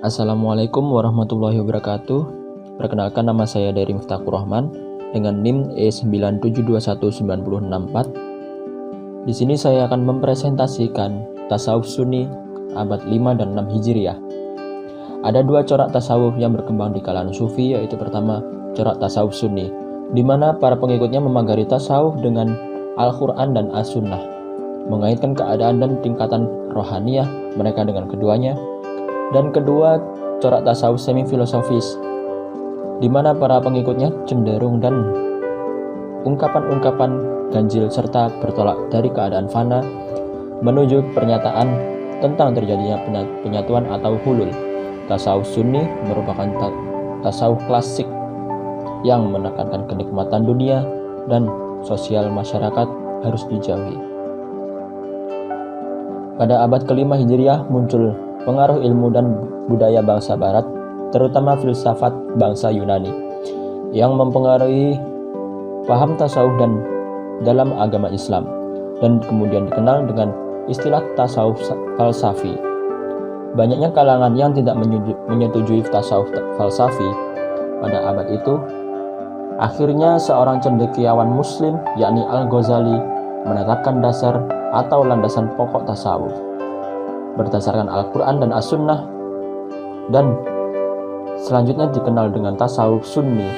Assalamualaikum warahmatullahi wabarakatuh. Perkenalkan, nama saya Dari Miftahur Rahman dengan NIM E9721964. Di sini saya akan mempresentasikan tasawuf Sunni abad 5 dan 6 Hijriah. Ada dua corak tasawuf yang berkembang di kalangan Sufi, yaitu pertama corak tasawuf Sunni, di mana para pengikutnya memagari tasawuf dengan Al-Quran dan As-Sunnah, mengaitkan keadaan dan tingkatan rohaniyah mereka dengan keduanya. Dan kedua, corak tasawuf semi-filosofis, di mana para pengikutnya cenderung dan ungkapan-ungkapan ganjil serta bertolak dari keadaan fana menuju pernyataan tentang terjadinya penyatuan atau hulul. Tasawuf Sunni merupakan tasawuf klasik yang menekankan kenikmatan dunia dan sosial masyarakat harus dijauhi. Pada abad ke-5 Hijriah muncul pengaruh ilmu dan budaya bangsa barat, terutama filsafat bangsa Yunani, yang mempengaruhi paham tasawuf dan dalam agama Islam, dan kemudian dikenal dengan istilah tasawuf falsafi. Banyaknya kalangan yang tidak menyetujui tasawuf falsafi pada abad itu. Akhirnya seorang cendekiawan muslim, yakni Al-Ghazali, menetapkan dasar atau landasan pokok tasawuf berdasarkan Al-Quran dan As-Sunnah, dan selanjutnya dikenal dengan tasawuf Sunni.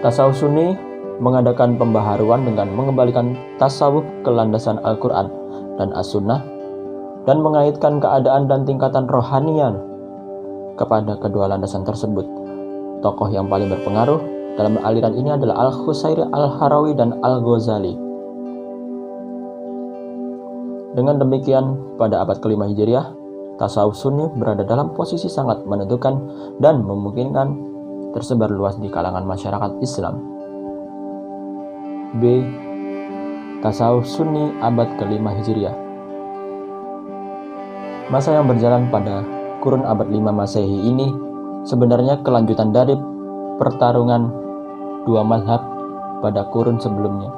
Tasawuf Sunni mengadakan pembaharuan dengan mengembalikan tasawuf ke landasan Al-Quran dan As-Sunnah, dan mengaitkan keadaan dan tingkatan rohanian kepada kedua landasan tersebut. Tokoh yang paling berpengaruh dalam aliran ini adalah Al-Khusairi, Al-Harawi, dan Al-Ghazali. Dengan demikian, pada abad ke-5 Hijriah, tasawuf Sunni berada dalam posisi sangat menentukan dan memungkinkan tersebar luas di kalangan masyarakat Islam. B. Tasawuf Sunni abad ke-5 Hijriah. Masa yang berjalan pada kurun abad 5 Masehi ini sebenarnya kelanjutan dari pertarungan dua mazhab pada kurun sebelumnya.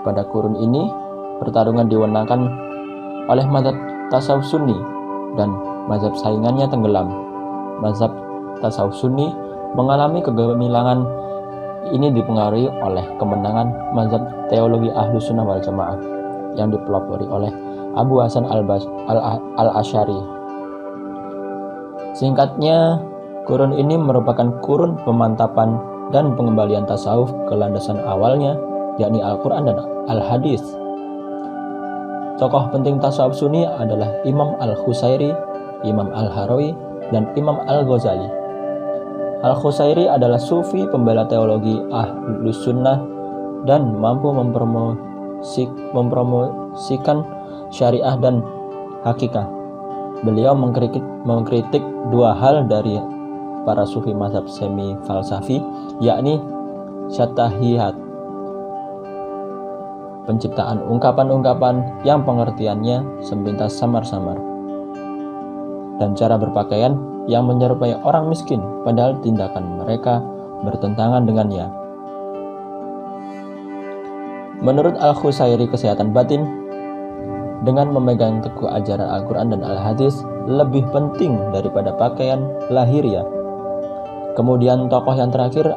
Pada kurun ini, pertarungan diwenangkan oleh mazhab tasawuf Sunni dan mazhab saingannya tenggelam. Mazhab tasawuf Sunni mengalami kegemilangan ini dipengaruhi oleh kemenangan mazhab teologi Ahlus Sunnah wal Jamaah yang dipelopori oleh Abu Hasan al-Asy'ari. Singkatnya, kurun ini merupakan kurun pemantapan dan pengembalian tasawuf ke landasan awalnya, yakni Al-Quran dan Al-Hadis. Tokoh penting tasawuf Sunni adalah Imam Al-Khusairi, Imam Al-Harawi, dan Imam Al-Ghazali. Al-Khusairi adalah sufi pembela teologi Ahlus Sunnah dan mampu mempromosikan syariah dan hakikat. Beliau mengkritik dua hal dari para sufi mazhab semi falsafi, yakni syatahiyat, penciptaan ungkapan-ungkapan yang pengertiannya sepintas samar-samar, dan cara berpakaian yang menyerupai orang miskin padahal tindakan mereka bertentangan dengannya. Menurut Al-Khusairi, kesehatan batin dengan memegang teguh ajaran Al-Quran dan Al-Hadis lebih penting daripada pakaian lahiriah. Kemudian tokoh yang terakhir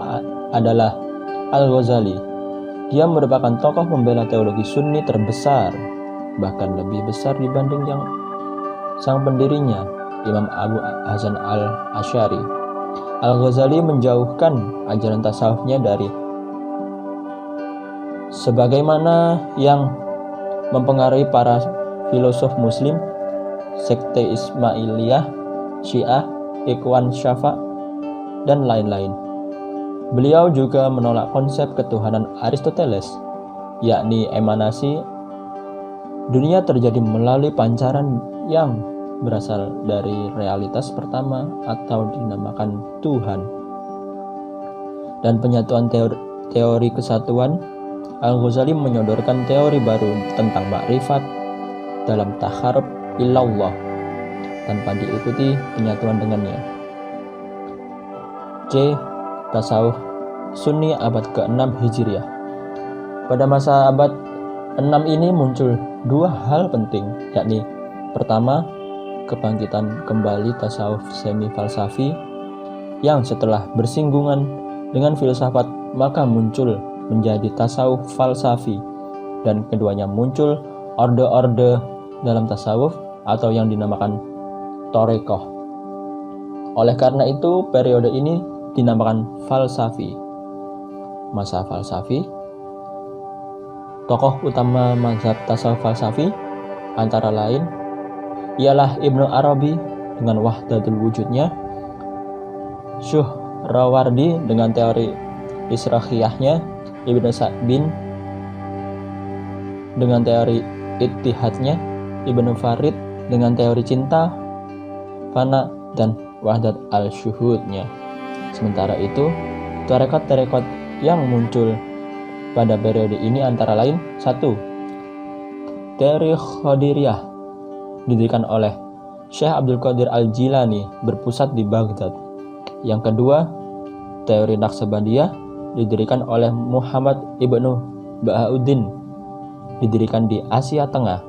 adalah Al-Ghazali. Dia merupakan tokoh pembela teologi Sunni terbesar, bahkan lebih besar dibanding yang sang pendirinya, Imam Abu Hasan al-Asy'ari. Al-Ghazali menjauhkan ajaran tasawufnya dari sebagaimana yang mempengaruhi para filosof muslim, sekte Ismailiyah, Syiah, Ikhwan Syafa', dan lain-lain. Beliau juga menolak konsep ketuhanan Aristoteles, yakni emanasi dunia terjadi melalui pancaran yang berasal dari realitas pertama atau dinamakan Tuhan, dan penyatuan teori kesatuan. Al-Ghazali menyodorkan teori baru tentang makrifat dalam takharrub ilallah tanpa diikuti penyatuan dengannya. C. Tasawuf Sunni abad ke-6 Hijriah. Pada masa abad 6 ini muncul dua hal penting, yakni pertama, kebangkitan kembali tasawuf semi falsafi yang setelah bersinggungan dengan filsafat maka muncul menjadi tasawuf falsafi, dan keduanya muncul orde-orde dalam tasawuf atau yang dinamakan Thorekoh. Oleh karena itu periode ini dinamakan falsafi. Masa falsafi. Tokoh utama mazhab tasawuf falsafi antara lain ialah Ibnu Arabi dengan wahdatul wujudnya, Suhrawardi dengan teori Israqiyahnya, Ibnu Sa'bin dengan teori ittihadnya, Ibnu Farid dengan teori cinta, fana, dan wahdat al-syuhudnya. Sementara itu, tarekat-tarekat yang muncul pada periode ini antara lain: 1. Teori Qadiriyah didirikan oleh Syekh Abdul Qadir Al-Jilani berpusat di Baghdad. Yang kedua, teori Naqsabandiyah didirikan oleh Muhammad Ibnu Bahauddin, didirikan di Asia Tengah.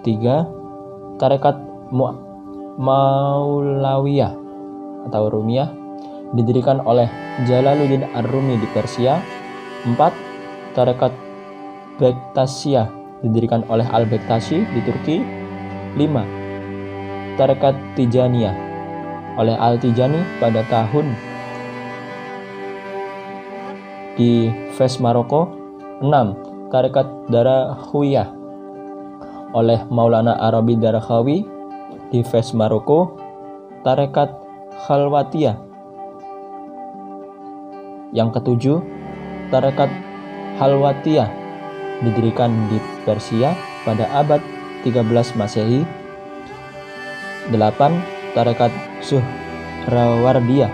3. Tarekat Maulawiyah atau Rumiyah didirikan oleh Jalaluddin Ar-Rumi di Persia. 4. Tarekat Bektasiyah didirikan oleh Al-Bektashi di Turki. 5. Tarekat Tijaniyah oleh Al-Tijani pada tahun di Fes, Maroko. 6. Tarekat Darakhawiyah oleh Maulana Arabi Darakhawi di Fes, Maroko. Tarekat Khalwatiyah. Yang ketujuh, tarekat Khalwatiyah didirikan di Persia pada abad 13 Masehi. 8. Tarekat Suhrawardiyah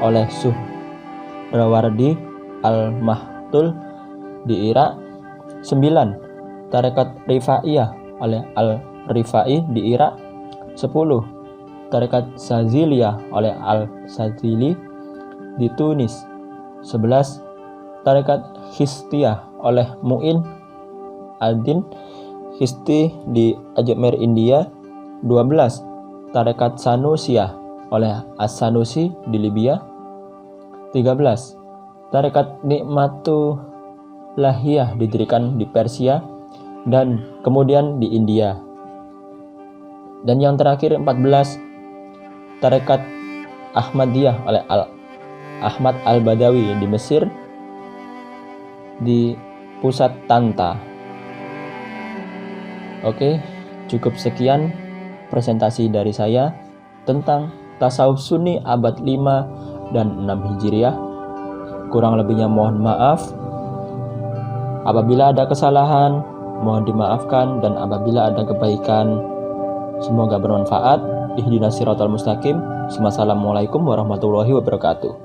oleh Suhrawardi Al-Mahtul di Irak. 9. Tarekat Rifaiyah oleh Al-Rifai di Irak. 10. Tarekat Saziliyah oleh Al-Sazili di Tunis. 11. Tarekat Khistiyah oleh Mu'in ad-Din Khisti di Ajmer, India. 12. Tarekat Sanusiyah oleh As-Sanusi di Libya. 13. Tarekat Nikmatulahiyah didirikan di Persia dan kemudian di India. Dan yang terakhir 14. Tarekat Ahmadiyah oleh Ahmad Al-Badawi di Mesir di pusat Tanta. Oke, cukup sekian presentasi dari saya tentang tasawuf Sunni abad 5 dan 6 Hijriah. Kurang lebihnya mohon maaf. Apabila ada kesalahan, mohon dimaafkan, dan apabila ada kebaikan, semoga bermanfaat. Ihdinas siratal mustaqim. Wassalamualaikum warahmatullahi wabarakatuh.